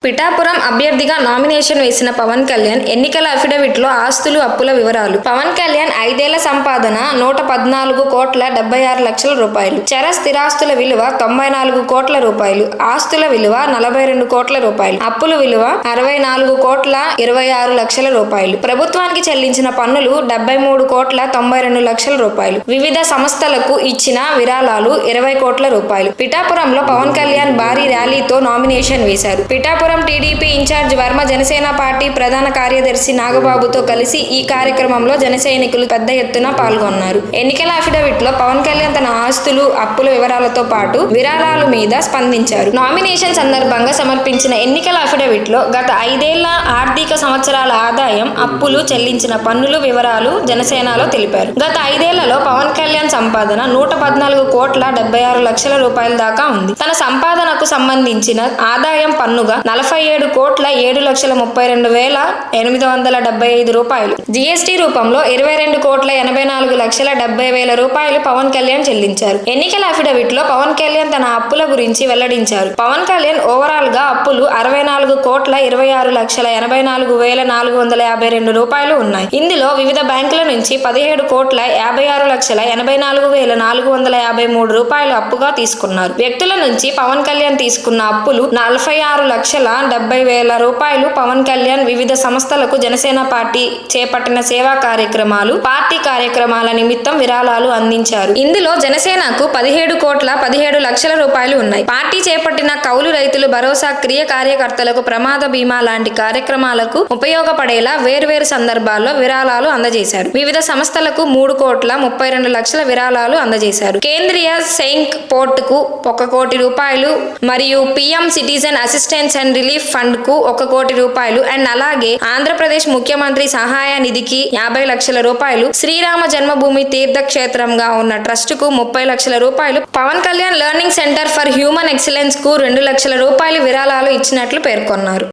పిఠాపురం అభ్యర్థిగా నామినేషన్ వేసిన పవన్ కళ్యాణ్ ఎన్నికల అఫిడవిట్లో ఆస్తులు అప్పుల వివరాలు. పవన్ కళ్యాణ్ 5 ఏళ్ల సంపాదన 114,76,00,000 రూపాయలు. చర స్థిరాస్తుల విలువ 94 కోట్ల రూపాయలు. ఆస్తుల విలువ 42 కోట్ల రూపాయలు. అప్పుల విలువ 64,26,00,000 రూపాయలు. ప్రభుత్వానికి చెల్లించిన పన్నులు 73,92,00,000 రూపాయలు. వివిధ సంస్థలకు ఇచ్చిన విరాళాలు 20 కోట్ల రూపాయలు. పిఠాపురంలో పవన్ కళ్యాణ్ భారీ ర్యాలీతో నామినేషన్ వేశారు. Pithapuram TDP in charge Varma Janasena party ప్రధాన కార్యదర్శి నాగబాబుతో కలిసి ఈ కార్యక్రమంలో జనసైనికులు పెద్ద ఎత్తున పాల్గొన్నారు. ఎన్నికల అఫిడవిట్లో పవన్ కళ్యాణ్ తన ఆస్తులు అప్పుల వివరాలతో పాటు విరాళాల మీద స్పందించారు. నామినేషన్ సందర్భంగా సమర్పించిన ఎన్నికల అఫిడవిట్లో గత 5 ఏళ్ల ఆర్థిక సంవత్సరాల ఆదాయం, అప్పులు, చెల్లించిన పన్నులు వివరాలు జనసేనలో తెలిపారు. గత 5 ఏళ్లలో పవన్ కళ్యాణ్ సంపాదన 114,76,00,000 రూపాయల దాకా ఉంది. తన సంపాదనకు సంబంధించిన ఆదాయం పన్నుగా 47,732,875 రూపాయలు, జీఎస్టీ రూపంలో 22,84,70,000 రూపాయలు పవన్ కళ్యాణ్ చెల్లించారు. ఎన్నికల అఫిడవిట్ లో పవన్ కళ్యాణ్ తన అప్పుల గురించి వెల్లడించారు. పవన్ కళ్యాణ్ ఓవరాల్ గా అప్పులు 64,26,84,452 రూపాయలు ఉన్నాయి. ఇందులో వివిధ బ్యాంకుల నుంచి 17,56,84,453 రూపాయలు అప్పుగా తీసుకున్నారు. వ్యక్తుల నుంచి పవన్ కళ్యాణ్ తీసుకున్న అప్పులు 46,70,000 రూపాయలు. పవన్ కళ్యాణ్ వివిధ సంస్థలకు జనసేన పార్టీ చేపట్టిన సేవా కార్యక్రమాలు, పార్టీ కార్యక్రమాల నిమిత్తం విరాళాలు అందించారు. ఇందులో జనసేనకు 17,17,00,000 రూపాయలు ఉన్నాయి. పార్టీ చేపట్టిన కౌలు రైతులు భరోసా, క్రియ కార్యకర్తలకు ప్రమాద బీమా లాంటి కార్యక్రమాలకు ఉపయోగపడేలా వేర్వేరు సందర్భాల్లో విరాళాలు అందజేశారు. వివిధ సంస్థలకు 3,32,00,000 విరాళాలు అందజేశారు. కేంద్రీయ సెయింక్ పోర్టుకు 1 కోటి రూపాయలు మరియు PM citizen assistance and relief fund కు 1 కోటి రూపాయలు అండ్ అలాగే ఆంధ్రప్రదేశ్ ముఖ్యమంత్రి సహాయ నిధికి 50 లక్షల రూపాయలు, శ్రీరామ జన్మభూమి తీర్థక్షేత్రంగా ఉన్న ట్రస్ట్ కు 30 లక్షల రూపాయలు, Pawan Kalyan learning centre for human excellence కు 2 లక్షల రూపాయలు విరాళాలు ఇచ్చినట్లు పేర్కొన్నారు.